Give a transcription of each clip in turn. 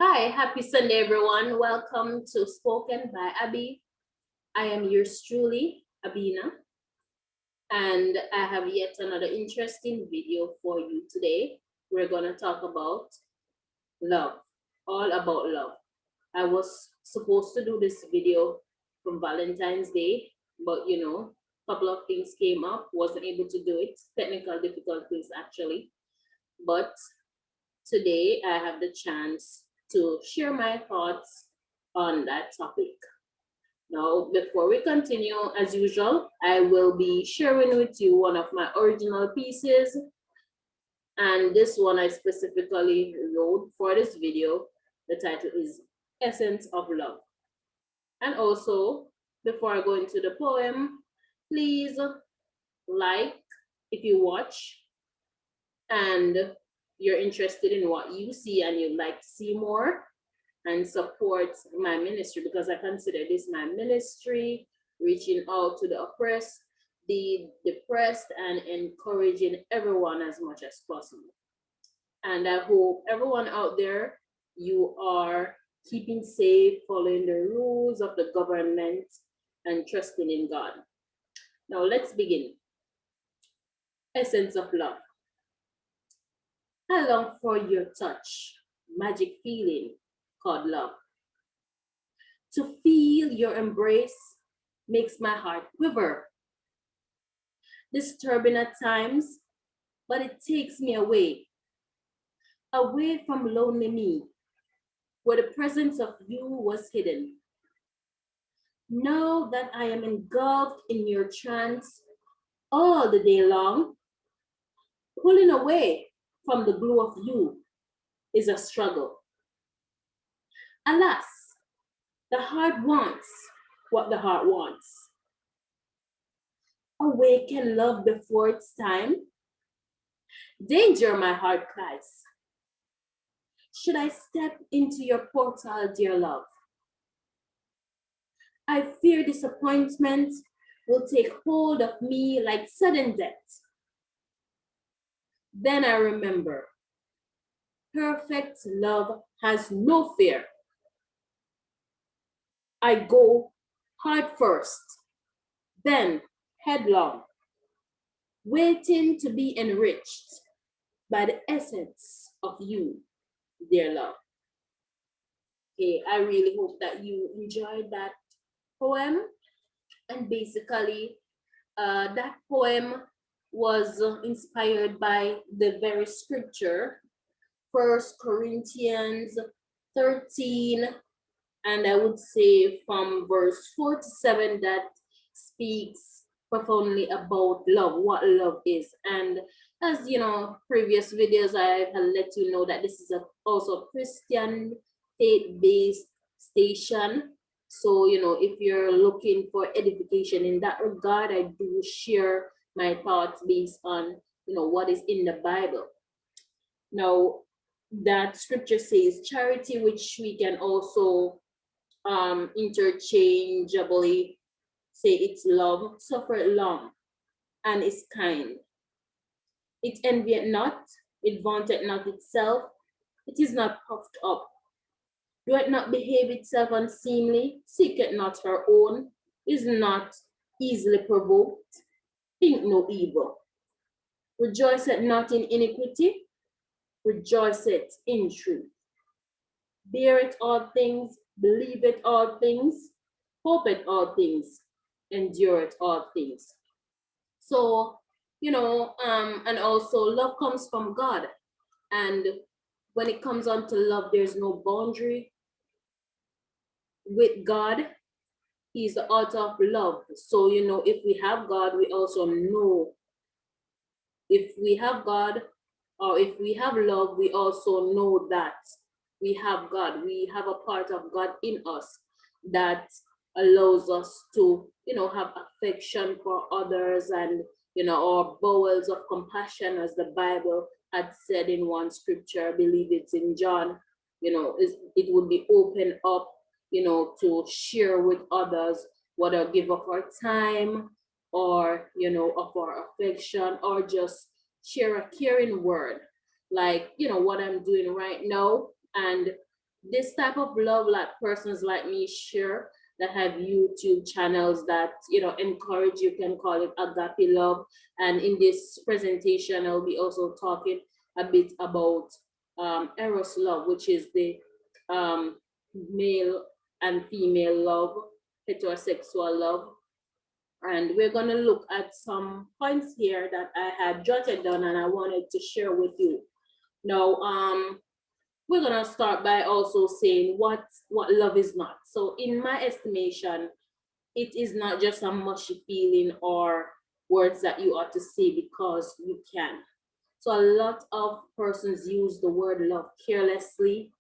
Hi, happy Sunday, everyone. Welcome to Spoken by Abby. I am yours truly, Abina, and I have yet another interesting video for you today. We're going to talk about love, all about love. I was supposed to do this video from Valentine's Day, but a couple of things came up, wasn't able to do it, technical difficulties actually. But today I have the chance to share my thoughts on that topic. Now, before we continue, as usual, I will be sharing with you one of my original pieces, and this one I specifically wrote for this video. The title is Essence of Love. And also, before I go into the poem, please like if you watch and you're interested in what you see and you'd like to see more, and support my ministry, because I consider this my ministry, reaching out to the oppressed, the depressed, and encouraging everyone as much as possible. And I hope everyone out there, you are keeping safe, following the rules of the government, and trusting in God. Now let's begin. Essence of love. I long for your touch, magic feeling called love. To feel your embrace makes my heart quiver, disturbing at times, but it takes me away from lonely me, where the presence of you was hidden. Now that I am engulfed in your trance all the day long, pulling away from the glue of you is a struggle. Alas, the heart wants what the heart wants. Awaken love before it's time. Danger, my heart cries. Should I step into your portal, dear love? I fear disappointment will take hold of me like sudden death. Then I remember, perfect love has no fear. I go heart first, then headlong, waiting to be enriched by the essence of you, dear love. Okay, I really hope that you enjoyed that poem. And basically, that poem was inspired by the very scripture, First Corinthians 13, and I would say from verse 47, that speaks profoundly about love, what love is. And as you know, previous videos, I have let you know that this is also a Christian faith-based station. So, if you're looking for edification in that regard, I do share my thoughts based on, what is in the Bible. Now, that scripture says charity, which we can also interchangeably say it's love, suffer long and is kind. It envieth not, it vaunteth not itself, it is not puffed up, doeth not behave itself unseemly, seeketh not her own, is not easily provoked, think no evil, rejoiceth not in iniquity, rejoiceth in truth, beareth all things, believeth all things, hopeth all things, endureth all things. So, and also love comes from God. And when it comes on to love, there's no boundary. With God, He's the author of love. So, if we have God, we also know, if we have God or if we have love, we also know that we have God. We have a part of God in us that allows us to, have affection for others, and, our bowels of compassion, as the Bible had said in one scripture, I believe it's in John, it would be open up, to share with others, whether give of our time, or, of our affection, or just share a caring word, like, what I'm doing right now. And this type of love like persons like me share, that have YouTube channels that encourage, you can call it agape love. And in this presentation, I'll be also talking a bit about eros love, which is the um, male and female love, heterosexual love. And we're going to look at some points here that I had jotted down and I wanted to share with you. Now, we're gonna start by also saying what love is not. So in my estimation, it is not just a mushy feeling or words that you ought to say because you can. So a lot of persons use the word love carelessly,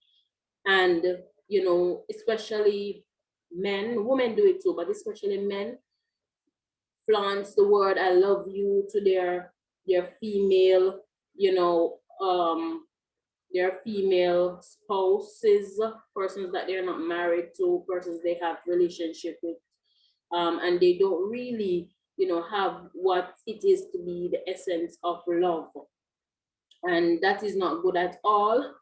and especially men, women do it too, but especially men flaunts the word I love you to their female, you know, their female spouses, persons that they're not married to, persons they have relationship with, and they don't really, have what it is to be the essence of love, and that is not good at all.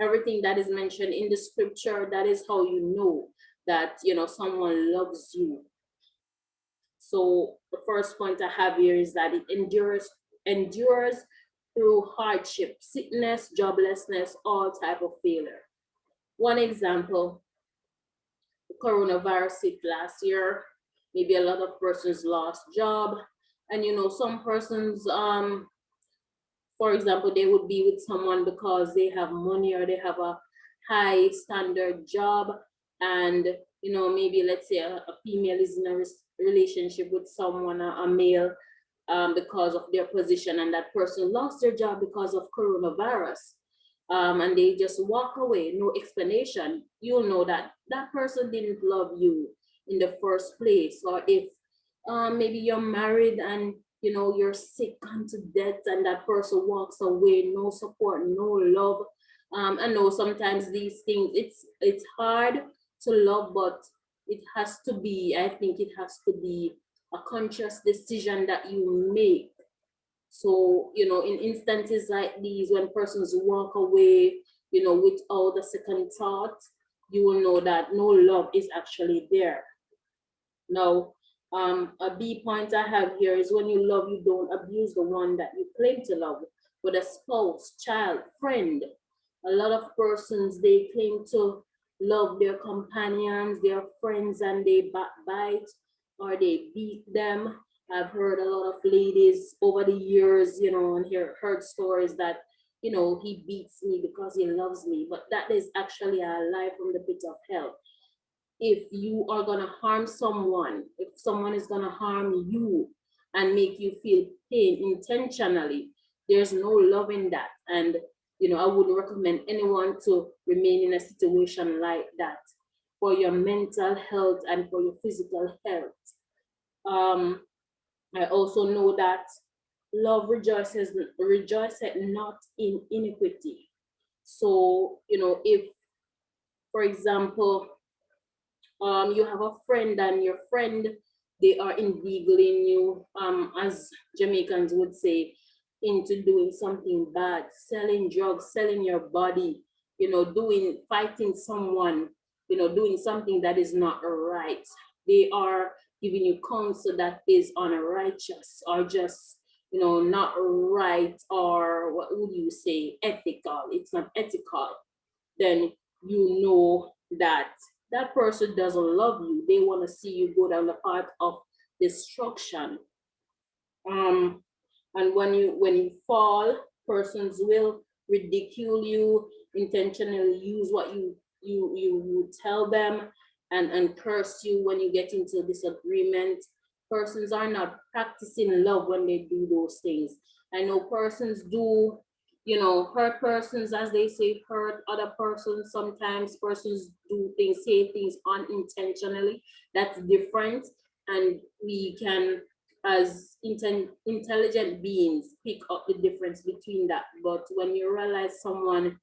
Everything that is mentioned in the scripture, that is how you know that someone loves you. So the first point I have here is that it endures through hardship, sickness, joblessness, all type of failure. One example, the coronavirus hit last year. Maybe a lot of persons lost job, and some persons, for example, they would be with someone because they have money or they have a high standard job, and maybe let's say a female is in a relationship with someone, a male, because of their position, and that person lost their job because of coronavirus, and they just walk away, no explanation. You'll know that that person didn't love you in the first place. Or if maybe you're married and you're sick unto death, and that person walks away, no support, no love. I know sometimes these things, it's hard to love, but it has to be, I think it has to be a conscious decision that you make. So, in instances like these, when persons walk away, without a second thought, you will know that no love is actually there. Now, a B point I have here is when you love, you don't abuse the one that you claim to love, with a spouse, child, friend. A lot of persons, they claim to love their companions, their friends, and they backbite or they beat them. I've heard a lot of ladies over the years, and heard stories that, he beats me because he loves me. But that is actually a lie from the pit of hell. If you are going to harm someone, if someone is going to harm you and make you feel pain intentionally, there's no love in that. And, I wouldn't recommend anyone to remain in a situation like that for your mental health and for your physical health. I also know that love rejoices not in iniquity. So, if, for example, you have a friend and your friend, they are inveigling you, as Jamaicans would say, into doing something bad, selling drugs, selling your body, fighting someone, doing something that is not right. They are giving you counsel that is unrighteous or just, not right, or what would you say, ethical. It's not ethical. Then you know that that person doesn't love you. They want to see you go down the path of destruction. Um, and when you fall, persons will ridicule you, intentionally use what you tell them, and curse you when you get into disagreement. Persons are not practicing love when they do those things. I know persons do, hurt persons, as they say, hurt other persons. Sometimes persons do things, say things unintentionally. That's different. And we can, as intelligent beings, pick up the difference between that. But when you realize someone,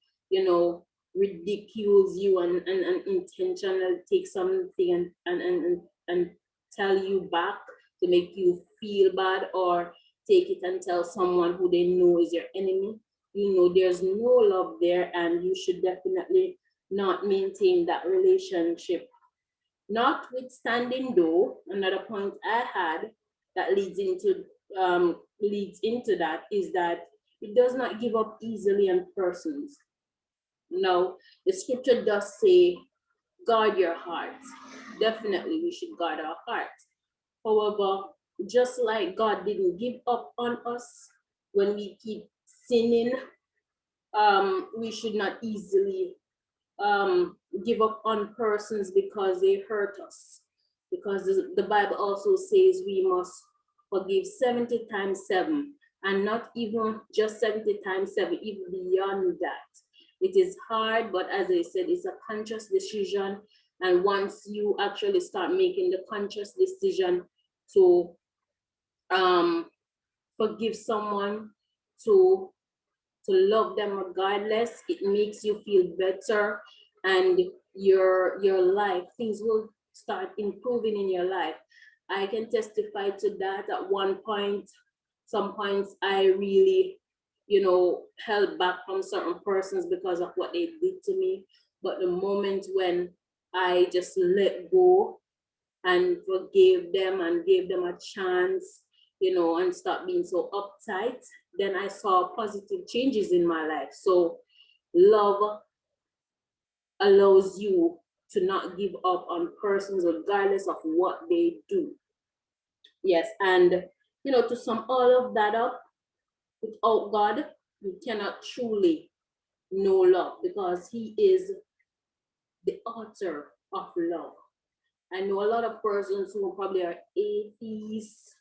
ridicules you and intentionally take something and tell you back to make you feel bad, or take it and tell someone who they know is your enemy, there's no love there, and you should definitely not maintain that relationship. Notwithstanding, though, another point I had that leads into that is that it does not give up easily on persons. No, the scripture does say, guard your heart. Definitely, we should guard our heart. However, just like God didn't give up on us when we keep sinning, we should not easily give up on persons because they hurt us. Because the Bible also says we must forgive 70 times 7, and not even just 70 times 7, even beyond that. It is hard, but as I said, it's a conscious decision. And once you actually start making the conscious decision to forgive someone, to love them regardless, it makes you feel better, and your life, things will start improving in your life. I can testify to that. At one point, some points I really, held back from certain persons because of what they did to me. But the moment when I just let go and forgave them and gave them a chance, and stop being so uptight, then I saw positive changes in my life. So love allows you to not give up on persons regardless of what they do. Yes, and to sum all of that up, without God, you cannot truly know love because He is the author of love. I know a lot of persons who probably are atheists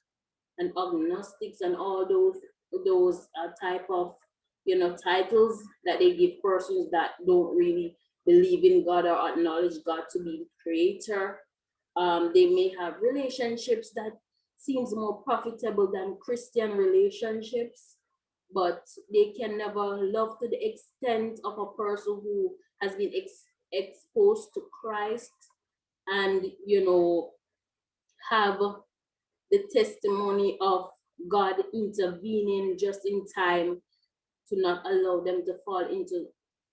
and agnostics and all those type of titles that they give persons that don't really believe in God or acknowledge God to be the creator. They may have relationships that seems more profitable than Christian relationships, but they can never love to the extent of a person who has been exposed to Christ, and have the testimony of God intervening just in time to not allow them to fall into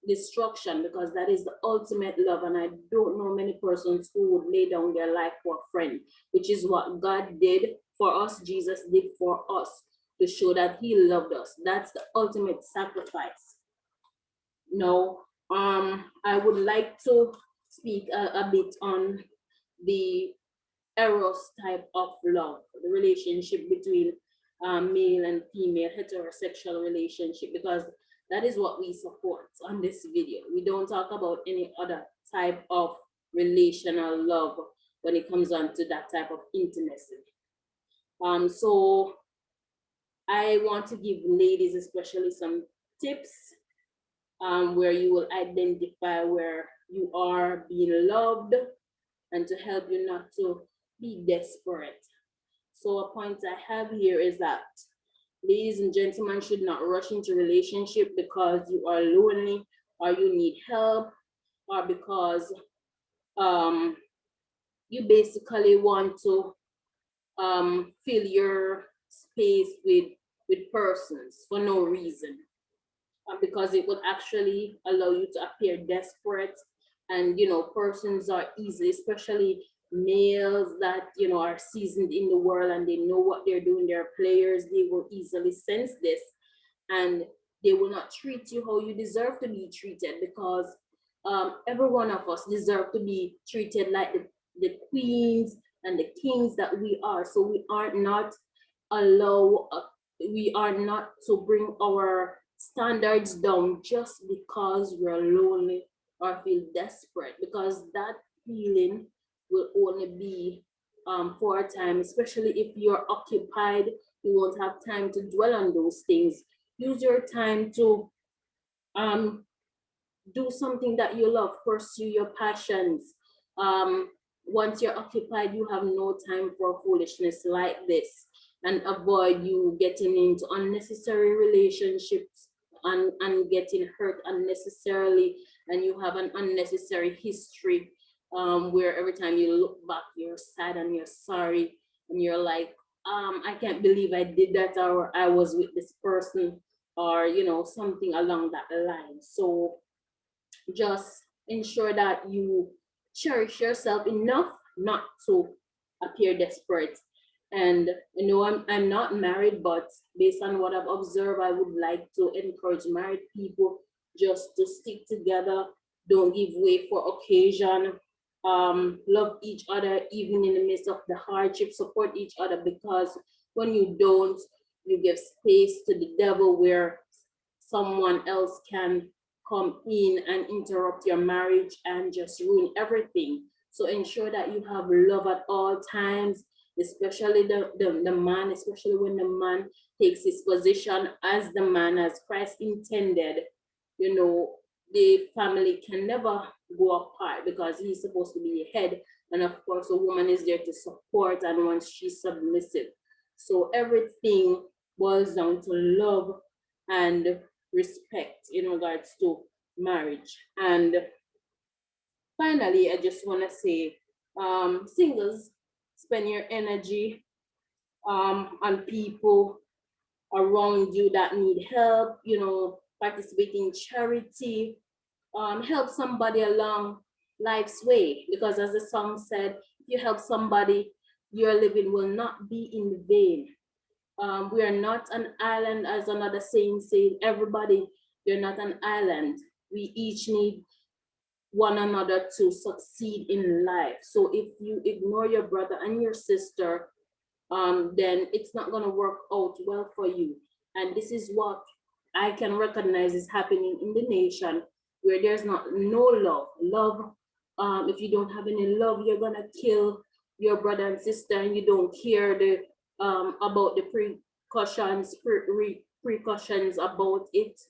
destruction, because that is the ultimate love. And I don't know many persons who would lay down their life for a friend, which is what God did for us, Jesus did for us, to show that He loved us. That's the ultimate sacrifice. Now, I would like to speak a bit on the eros type of love, the relationship between male and female heterosexual relationship, because that is what we support on this video. We don't talk about any other type of relational love when it comes on to that type of intimacy. So I want to give ladies especially some tips where you will identify where you are being loved and to help you not to be desperate. So a point I have here is that ladies and gentlemen should not rush into relationship because you are lonely or you need help, or because you basically want to fill your space with persons for no reason, because it would actually allow you to appear desperate. And persons are easy, especially males that are seasoned in the world and they know what they're doing, they're players, they will easily sense this, and they will not treat you how you deserve to be treated, because every one of us deserve to be treated like the queens and the kings that we are. So we are not allow we are not to bring our standards down just because we're lonely or feel desperate, because that feeling will only be for a time. Especially if you're occupied, you won't have time to dwell on those things. Use your time to um do something that you love, pursue your passions. Once you're occupied, you have no time for foolishness like this, and avoid you getting into unnecessary relationships and getting hurt unnecessarily, and you have an unnecessary history where every time you look back, you're sad and you're sorry, and you're like, I can't believe I did that, or I was with this person, or something along that line. So just ensure that you cherish yourself enough not to appear desperate. And I'm not married, but based on what I've observed, I would like to encourage married people just to stick together, don't give way for occasion, love each other even in the midst of the hardship, support each other, because when you don't, you give space to the devil where someone else can come in and interrupt your marriage and just ruin everything. So ensure that you have love at all times, especially the man, especially when the man takes his position as the man, as Christ intended. You know, the family can never go apart because he's supposed to be a head. And of course, a woman is there to support, and once she's submissive. So everything boils down to love and respect in regards to marriage. And finally, I just want to say, singles, spend your energy on people around you that need help, participate in charity, help somebody along life's way. Because as the song said, if you help somebody, your living will not be in vain. We are not an island, as another saying said, everybody, you're not an island. We each need one another to succeed in life. So if you ignore your brother and your sister, then it's not going to work out well for you. And this is what I can recognize is happening in the nation, where there's no love. If you don't have any love, you're going to kill your brother and sister, and you don't care about the precautions about it,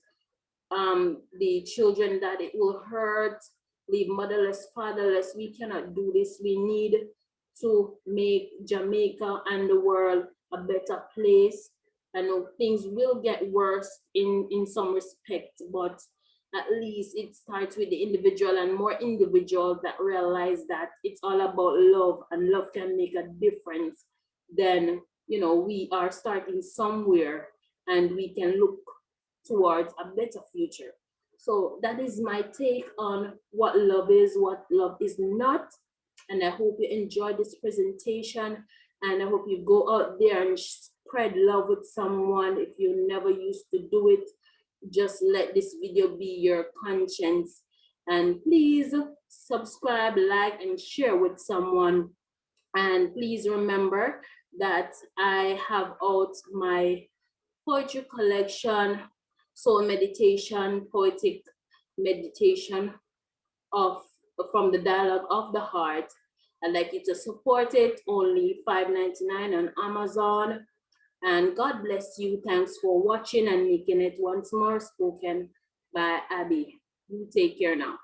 the children that it will hurt, leave motherless, fatherless. We cannot do this. We need to make Jamaica and the world a better place. I know things will get worse in some respect, but at least it starts with the individual, and more individuals that realize that it's all about love, and love can make a difference. Then, we are starting somewhere, and we can look towards a better future. So that is my take on what love is, what love is not. And I hope you enjoyed this presentation, and I hope you go out there and spread love with someone. If you never used to do it, just let this video be your conscience. And please subscribe, like, and share with someone. And please remember that I have out my poetry collection, soul meditation, poetic meditation of from the dialogue of the heart. I'd like you to support it, only $5.99 on Amazon. And God bless you. Thanks for watching and making it once more spoken by Abby. You take care now.